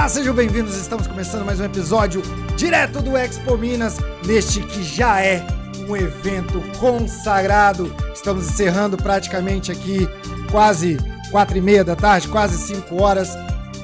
Olá, sejam bem-vindos, estamos começando mais um episódio direto do Expo Minas, neste que já é um evento consagrado. Estamos encerrando praticamente aqui quase 4h30 da tarde, quase 5 horas.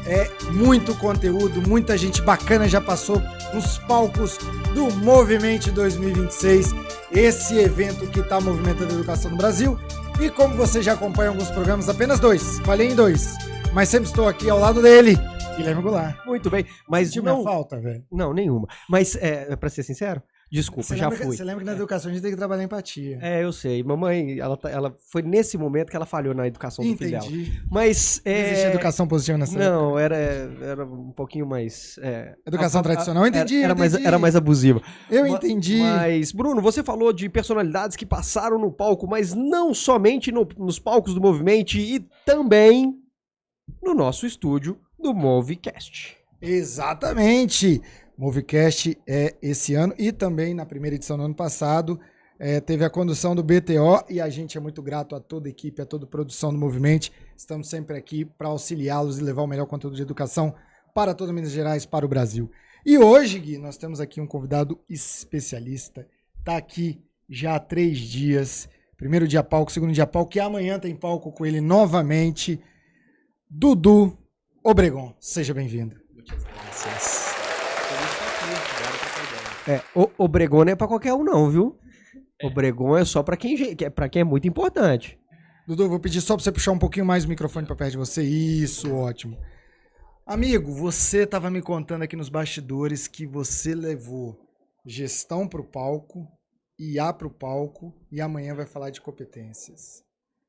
É muito conteúdo, muita gente bacana já passou nos palcos do Movimento 2026, esse evento que está movimentando a educação no Brasil. E como você já acompanha alguns programas, apenas dois, falei em dois, mas sempre estou aqui ao lado dele, Guilherme Goulart. Muito bem, mas Sentiu não... minha falta, velho? Não, nenhuma. Mas, pra ser sincero, desculpa, já fui. Você lembra que na educação a gente tem que trabalhar empatia. Eu sei. Mamãe, ela foi nesse momento que ela falhou na educação do filho dela. Entendi. Mas... Existe educação positiva nessa época? Não, era um pouquinho mais... Educação tradicional, eu entendi, era mais abusiva. Eu entendi. Mas, Bruno, você falou de personalidades que passaram no palco, mas não somente nos palcos do Movimento e também no nosso estúdio do Movicast. Exatamente. Movicast é esse ano e também na primeira edição do ano passado teve a condução do BTO e a gente é muito grato a toda a equipe, a toda a produção do Movimento. Estamos sempre aqui para auxiliá-los e levar o melhor conteúdo de educação para toda Minas Gerais, para o Brasil. E hoje, Gui, nós temos aqui um convidado especialista. Está aqui já há 3 dias. Primeiro dia palco, segundo dia palco, e amanhã tem palco com ele novamente. Dudu Obregon. Seja bem-vindo. Muitas graças. Obregon não é pra qualquer um não, viu? Obregon é só pra quem é muito importante. Dudu, eu vou pedir só pra você puxar um pouquinho mais o microfone pra perto de você. Isso, ótimo. Amigo, você tava me contando aqui nos bastidores que você levou gestão pro palco, IA pro palco e amanhã vai falar de competências.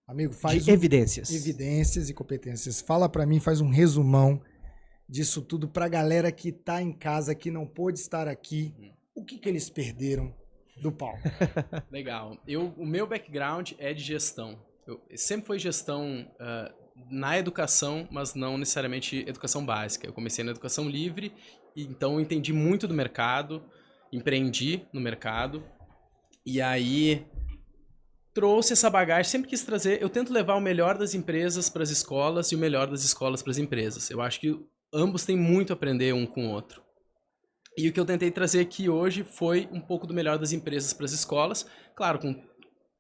Amigo, faz evidências. Evidências e competências. Fala pra mim, faz um resumão disso tudo pra galera que tá em casa, que não pôde estar aqui. O que eles perderam do palco? Legal. O meu background é de gestão. Eu sempre foi gestão na educação, mas não necessariamente educação básica. Eu comecei na educação livre, então eu entendi muito do mercado, empreendi no mercado, e aí trouxe essa bagagem, sempre quis trazer. Eu tento levar o melhor das empresas para as escolas e o melhor das escolas para as empresas. Eu acho que ambos têm muito a aprender um com o outro. E o que eu tentei trazer aqui hoje foi um pouco do melhor das empresas para as escolas, claro,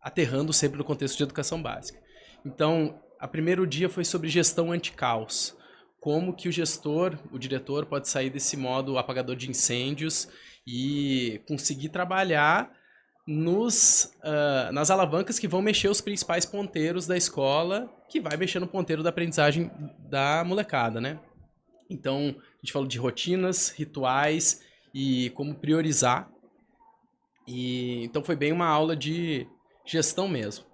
aterrando sempre no contexto de educação básica. Então, o primeiro dia foi sobre gestão anti-caos. Como que o gestor, o diretor, pode sair desse modo apagador de incêndios e conseguir trabalhar nas alavancas que vão mexer os principais ponteiros da escola, que vai mexer no ponteiro da aprendizagem da molecada, né? Então, a gente falou de rotinas, rituais e como priorizar. Então, foi bem uma aula de gestão mesmo.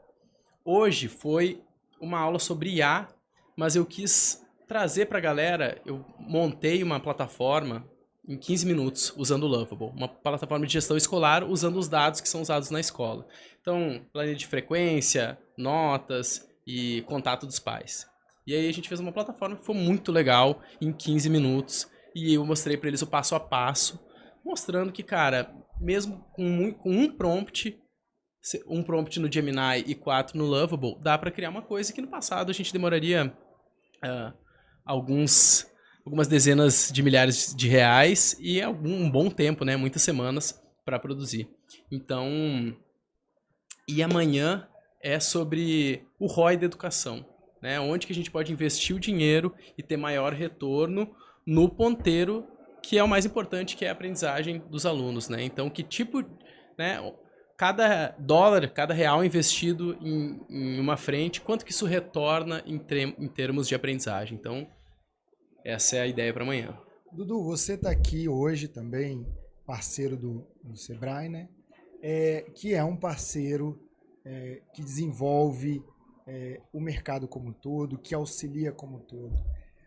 Hoje foi uma aula sobre IA, mas eu quis trazer para a galera, eu montei uma plataforma em 15 minutos usando o Lovable, uma plataforma de gestão escolar usando os dados que são usados na escola. Então, planilha de frequência, notas e contato dos pais. E aí a gente fez uma plataforma que foi muito legal em 15 minutos e eu mostrei para eles o passo a passo, mostrando que, cara, mesmo com um prompt no Gemini e 4 no Lovable, dá para criar uma coisa que no passado a gente demoraria algumas dezenas de milhares de reais e um bom tempo, né, muitas semanas para produzir. Então, e amanhã é sobre o ROI da educação. Né, onde que a gente pode investir o dinheiro e ter maior retorno no ponteiro, que é o mais importante, que é a aprendizagem dos alunos. Né? Então, que tipo, né, cada dólar, cada real investido em uma frente, quanto que isso retorna em termos de aprendizagem. Então, essa é a ideia para amanhã. Dudu, você está aqui hoje também, parceiro do Sebrae, né? Que é um parceiro que desenvolve o mercado como um todo, que auxilia como um todo.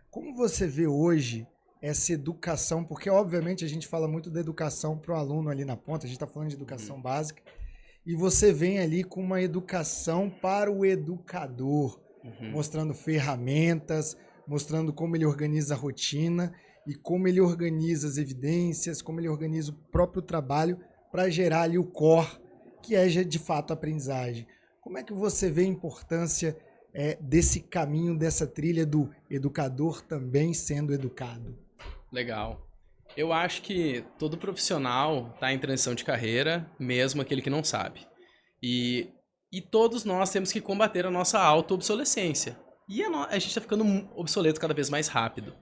Como você vê hoje essa educação? Porque, obviamente, a gente fala muito da educação para o aluno ali na ponta, a gente está falando de educação básica, e você vem ali com uma educação para o educador, mostrando ferramentas, mostrando como ele organiza a rotina e como ele organiza as evidências, como ele organiza o próprio trabalho para gerar ali o core, que é de fato a aprendizagem. Como é que você vê a importância desse caminho, dessa trilha do educador também sendo educado? Legal. Eu acho que todo profissional está em transição de carreira, mesmo aquele que não sabe. E todos nós temos que combater a nossa auto-obsolescência. E a gente está ficando obsoleto cada vez mais rápido.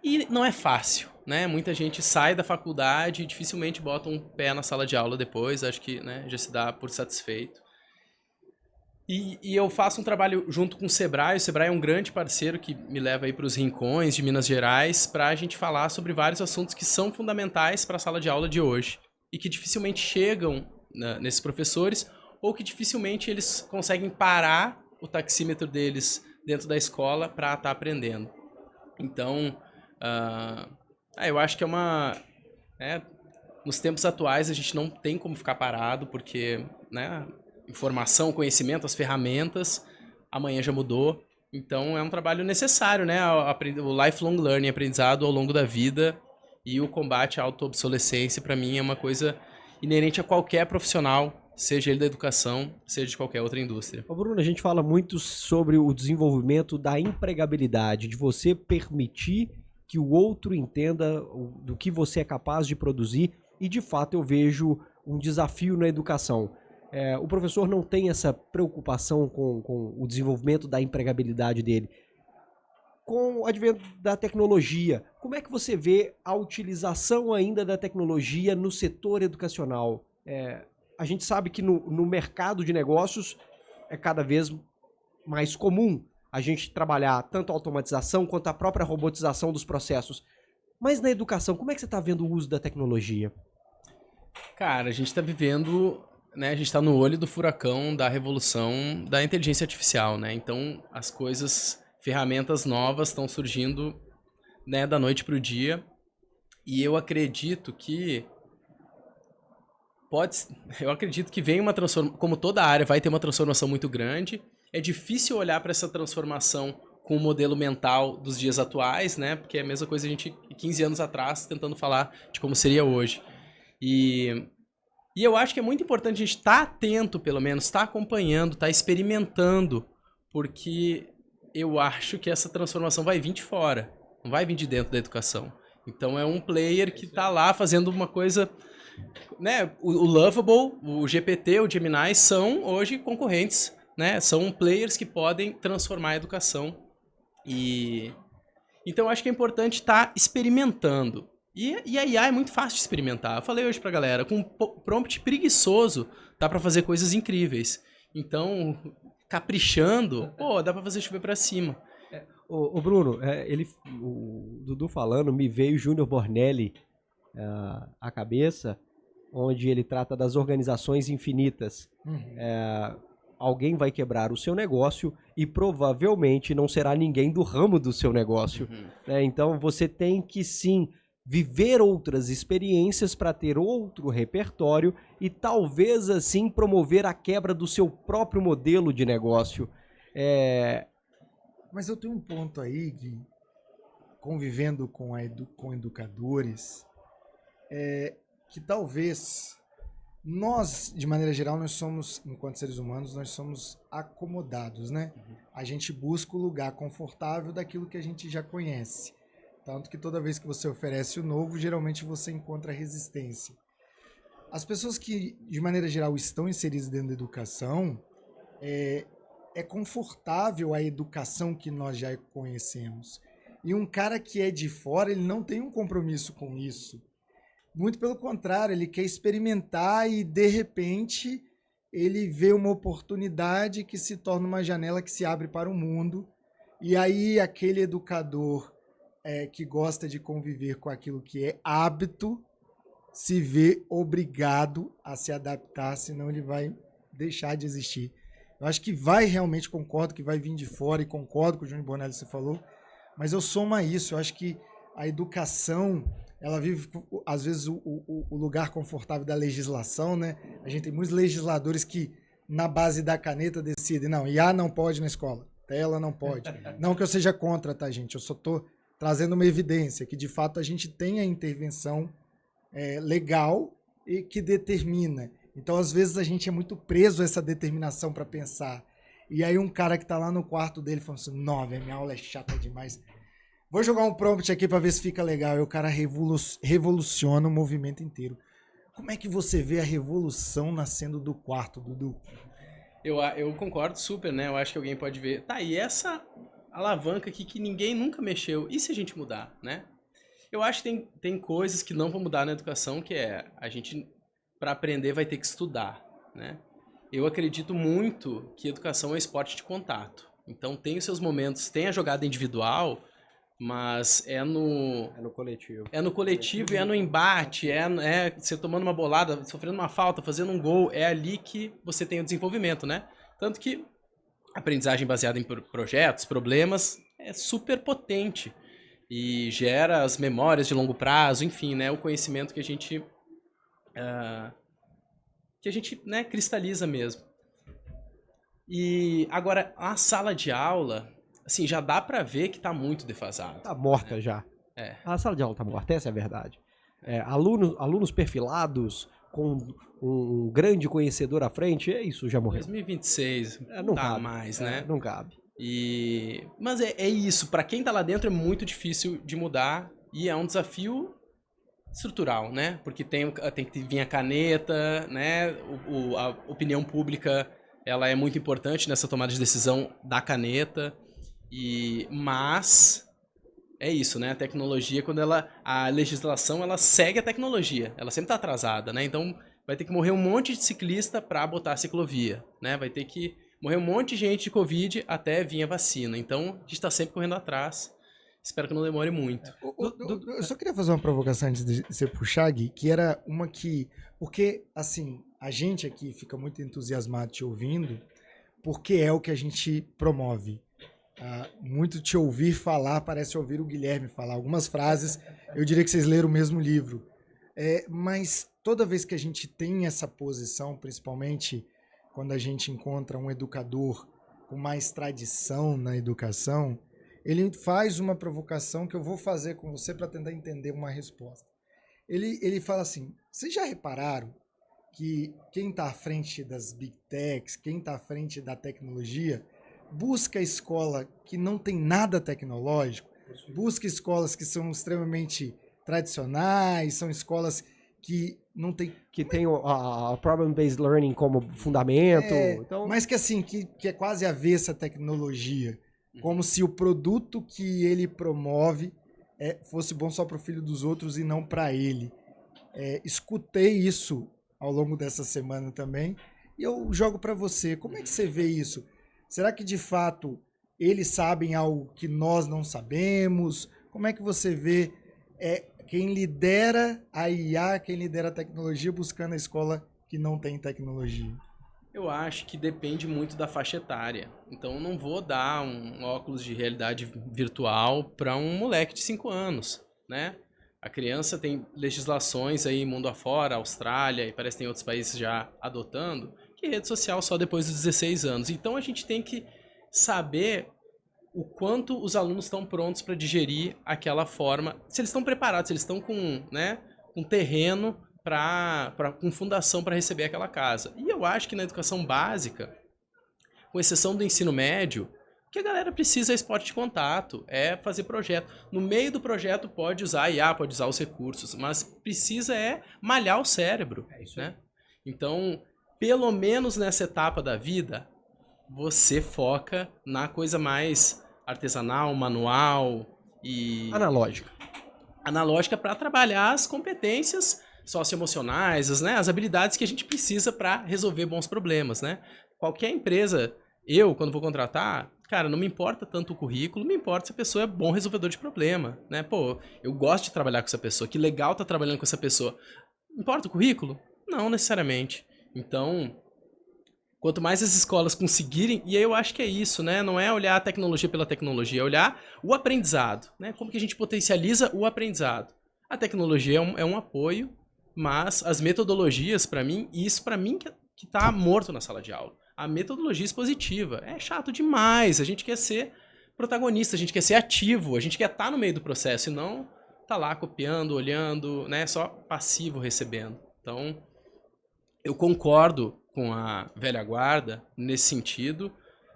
E não é fácil, né? Muita gente sai da faculdade e dificilmente bota um pé na sala de aula depois. Acho que, né, já se dá por satisfeito. E eu faço um trabalho junto com o Sebrae. O Sebrae é um grande parceiro que me leva aí para os rincões de Minas Gerais para a gente falar sobre vários assuntos que são fundamentais para a sala de aula de hoje e que dificilmente chegam nesses professores ou que dificilmente eles conseguem parar o taxímetro deles dentro da escola para estar aprendendo. Então, eu acho que nos tempos atuais a gente não tem como ficar parado porque, né, informação, conhecimento, as ferramentas, amanhã já mudou. Então é um trabalho necessário, né? O lifelong learning, aprendizado ao longo da vida e o combate à auto-obsolescência, para mim, é uma coisa inerente a qualquer profissional, seja ele da educação, seja de qualquer outra indústria. Ô Bruno, a gente fala muito sobre o desenvolvimento da empregabilidade, de você permitir que o outro entenda do que você é capaz de produzir e, de fato, eu vejo um desafio na educação. O professor não tem essa preocupação com o desenvolvimento da empregabilidade dele. Com o advento da tecnologia, como é que você vê a utilização ainda da tecnologia no setor educacional? A gente sabe que no mercado de negócios é cada vez mais comum a gente trabalhar tanto a automatização quanto a própria robotização dos processos. Mas na educação, como é que você está vendo o uso da tecnologia? Cara, a gente está vivendo... né, a gente está no olho do furacão da revolução da inteligência artificial, né? Então, as coisas, ferramentas novas estão surgindo, né, da noite para o dia. E eu acredito que vem uma transformação, como toda área vai ter uma transformação muito grande. É difícil olhar para essa transformação com o modelo mental dos dias atuais, né? Porque é a mesma coisa a gente 15 anos atrás tentando falar de como seria hoje. E eu acho que é muito importante a gente estar atento, pelo menos, estar acompanhando, estar experimentando, porque eu acho que essa transformação vai vir de fora, não vai vir de dentro da educação. Então é um player que está lá fazendo uma coisa, né? O Lovable, o GPT, o Gemini são hoje concorrentes, né? São players que podem transformar a educação. Então eu acho que é importante estar experimentando. E a IA é muito fácil de experimentar. Eu falei hoje pra galera, com um prompt preguiçoso, dá pra fazer coisas incríveis. Então, caprichando, dá pra fazer chover pra cima. Ô Bruno, o Dudu falando, me veio Júnior Bornelli à cabeça, onde ele trata das organizações infinitas. Alguém vai quebrar o seu negócio e provavelmente não será ninguém do ramo do seu negócio. Então, você tem que sim viver outras experiências para ter outro repertório e talvez assim promover a quebra do seu próprio modelo de negócio. Mas eu tenho um ponto aí, Gui, convivendo com educadores, que talvez nós, de maneira geral, nós somos, enquanto seres humanos, nós somos acomodados, né? A gente busca o lugar confortável daquilo que a gente já conhece. Tanto que toda vez que você oferece o novo, geralmente você encontra resistência. As pessoas que, de maneira geral, estão inseridas dentro da educação, é confortável a educação que nós já conhecemos. E um cara que é de fora, ele não tem um compromisso com isso. Muito pelo contrário, ele quer experimentar e, de repente, ele vê uma oportunidade que se torna uma janela que se abre para o mundo. E aí, aquele educador que gosta de conviver com aquilo que é hábito, se vê obrigado a se adaptar, senão ele vai deixar de existir. Eu acho que realmente concordo que vai vir de fora, e concordo com o Júnior Bornelli que você falou, mas eu somo a isso. Eu acho que a educação, ela vive, às vezes, o lugar confortável da legislação, né? A gente tem muitos legisladores que, na base da caneta, decidem, não, IA não pode na escola, tela não pode. Não que eu seja contra, tá, gente? Eu só estou trazendo uma evidência que, de fato, a gente tem a intervenção legal e que determina. Então, às vezes, a gente é muito preso a essa determinação para pensar. E aí um cara que está lá no quarto dele falando assim, não, minha aula é chata demais. Vou jogar um prompt aqui para ver se fica legal. E o cara revoluciona o movimento inteiro. Como é que você vê a revolução nascendo do quarto, Dudu? Eu concordo super, né? Eu acho que alguém pode ver. Tá, e essa alavanca aqui que ninguém nunca mexeu, e se a gente mudar, né? Eu acho que tem coisas que não vão mudar na educação, que é a gente, para aprender, vai ter que estudar, né? Eu acredito muito que educação é esporte de contato. Então tem os seus momentos, tem a jogada individual, mas É no coletivo. é no coletivo e é no embate, é você tomando uma bolada, sofrendo uma falta, fazendo um gol, é ali que você tem o desenvolvimento, né? Tanto que a aprendizagem baseada em projetos, problemas, é super potente e gera as memórias de longo prazo, enfim, né? O conhecimento que a gente, né, cristaliza mesmo. E agora, a sala de aula, assim, já dá pra ver que tá muito defasado. Tá morta já. É. A sala de aula tá morta, essa é a verdade. Alunos perfilados, com um grande conhecedor à frente, isso já morreu. 2026, Não dá cabe. mais, né? Não cabe. Mas é isso, pra quem tá lá dentro é muito difícil de mudar e é um desafio estrutural, né? Porque tem que vir a caneta, né? A opinião pública, ela é muito importante nessa tomada de decisão da caneta. Mas é isso, né? A tecnologia, a legislação, ela segue a tecnologia. Ela sempre está atrasada, né? Então vai ter que morrer um monte de ciclista para botar a ciclovia, né? Vai ter que morrer um monte de gente de Covid até vir a vacina. Então a gente está sempre correndo atrás. Espero que não demore muito. Eu só queria fazer uma provocação antes de você puxar, Gui, que era uma que... Porque, assim, a gente aqui fica muito entusiasmado te ouvindo, porque é o que a gente promove. Muito te ouvir falar parece ouvir o Guilherme falar. Algumas frases, eu diria que vocês leram o mesmo livro. Mas toda vez que a gente tem essa posição, principalmente quando a gente encontra um educador com mais tradição na educação, ele faz uma provocação que eu vou fazer com você para tentar entender uma resposta. Ele fala assim, vocês já repararam que quem está à frente das Big Techs, quem está à frente da tecnologia, busca escola que não tem nada tecnológico, busca escolas que são extremamente tradicionais, são escolas que não tem... Que tem o problem-based learning como fundamento. Então... Mas que assim, que é quase avessa a tecnologia. Como se o produto que ele promove fosse bom só para o filho dos outros e não para ele. Escutei isso ao longo dessa semana também e eu jogo para você. Como é que você vê isso? Será que de fato eles sabem algo que nós não sabemos? Como é que você vê quem lidera a IA, quem lidera a tecnologia buscando a escola que não tem tecnologia? Eu acho que depende muito da faixa etária. Então eu não vou dar um óculos de realidade virtual para um moleque de 5 anos, né? A criança tem legislações aí mundo afora, Austrália e parece que tem outros países já adotando, que rede social só depois dos 16 anos. Então a gente tem que saber o quanto os alunos estão prontos para digerir aquela forma, se eles estão preparados, se eles estão com terreno com fundação para receber aquela casa. E eu acho que na educação básica, com exceção do ensino médio, o que a galera precisa é esporte de contato, é fazer projeto. No meio do projeto pode usar a IA, pode usar os recursos, mas precisa malhar o cérebro, né? Então, pelo menos nessa etapa da vida, você foca na coisa mais artesanal, manual e... Analógica para trabalhar as competências socioemocionais, as habilidades que a gente precisa para resolver bons problemas, né? Qualquer empresa, quando vou contratar, cara, não me importa tanto o currículo, me importa se a pessoa é bom resolvedor de problema, né? Pô, eu gosto de trabalhar com essa pessoa, que legal tá trabalhando com essa pessoa. Importa o currículo? Não necessariamente. Então, quanto mais as escolas conseguirem, e aí eu acho que é isso, né? Não é olhar a tecnologia pela tecnologia, é olhar o aprendizado, né? Como que a gente potencializa o aprendizado. A tecnologia é um apoio, mas as metodologias, para mim, isso para mim que tá morto na sala de aula. A metodologia expositiva é chato demais. A gente quer ser protagonista, a gente quer ser ativo, a gente quer estar no meio do processo e não tá lá copiando, olhando, né, só passivo recebendo. Então, eu concordo com a velha guarda nesse sentido,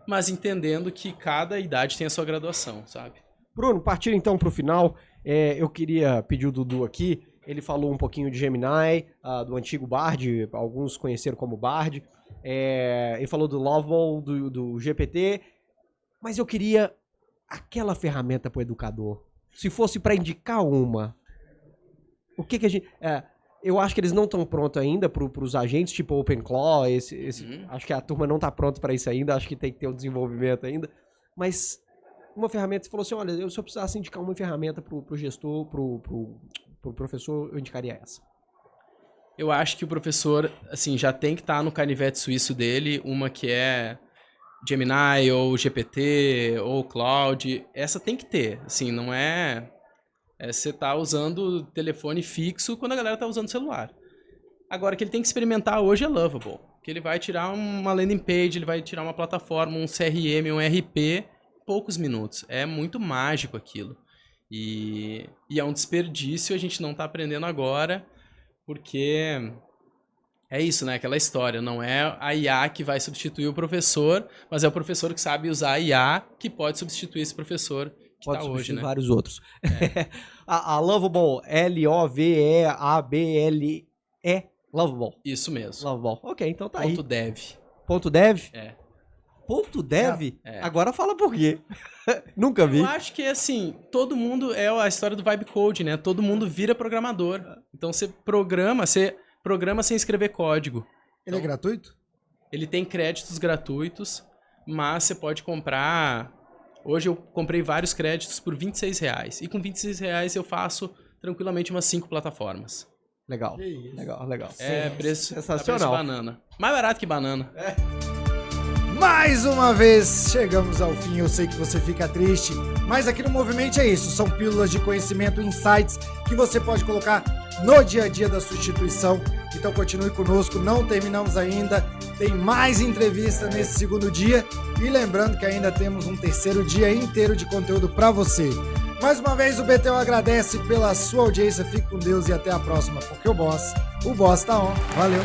mas entendendo que cada idade tem a sua graduação, sabe? Bruno, partindo então para o final, eu queria pedir o Dudu aqui. Ele falou um pouquinho de Gemini, do antigo Bard, alguns conheceram como Bard. Ele falou do Lovable, do GPT. Mas eu queria aquela ferramenta para o educador. Se fosse para indicar uma, o que a gente... eu acho que eles não estão prontos ainda para os agentes, tipo OpenClaw. Acho que a turma não está pronta para isso ainda. Acho que tem que ter um desenvolvimento ainda. Mas uma ferramenta, você falou assim, olha, se eu precisasse indicar uma ferramenta para o gestor, para o professor, eu indicaria essa. Eu acho que o professor, assim, já tem que estar no canivete suíço dele, uma que é Gemini, ou GPT, ou Cloud. Essa tem que ter, assim, não é você tá usando telefone fixo quando a galera tá usando celular. Agora, o que ele tem que experimentar hoje é Lovable, que ele vai tirar uma landing page, ele vai tirar uma plataforma, um CRM, um RP, poucos minutos. É muito mágico aquilo. E é um desperdício, a gente não tá aprendendo agora, porque é isso, né? Aquela história, não é a IA que vai substituir o professor, mas é o professor que sabe usar a IA que pode substituir esse professor que pode tá substituir hoje, né? vários outros. A Lovable, L-O-V-E-A-B-L-E, Lovable. Isso mesmo. Lovable. Ok, então tá aí. .dev. Ponto .dev? É. Ponto .dev? É. Agora fala por quê. Nunca vi. Eu acho que, assim, todo mundo... É a história do vibe code, né? Todo mundo vira programador. Então, você programa sem escrever código. Ele é gratuito? Ele tem créditos gratuitos, mas você pode comprar... Hoje eu comprei vários créditos por R$26. E com R$26 eu faço tranquilamente umas 5 plataformas. Legal. Que isso. Legal. Preço sensacional. Preço de banana. Mais barato que banana. Mais uma vez chegamos ao fim. Eu sei que você fica triste, mas aqui no Movimente é isso. São pílulas de conhecimento, insights que você pode colocar no dia a dia da sua instituição. Então continue conosco, não terminamos ainda. Tem mais entrevista nesse segundo dia. E lembrando que ainda temos um terceiro dia inteiro de conteúdo para você. Mais uma vez o BTO agradece pela sua audiência. Fique com Deus e até a próxima, porque o boss tá on. Valeu!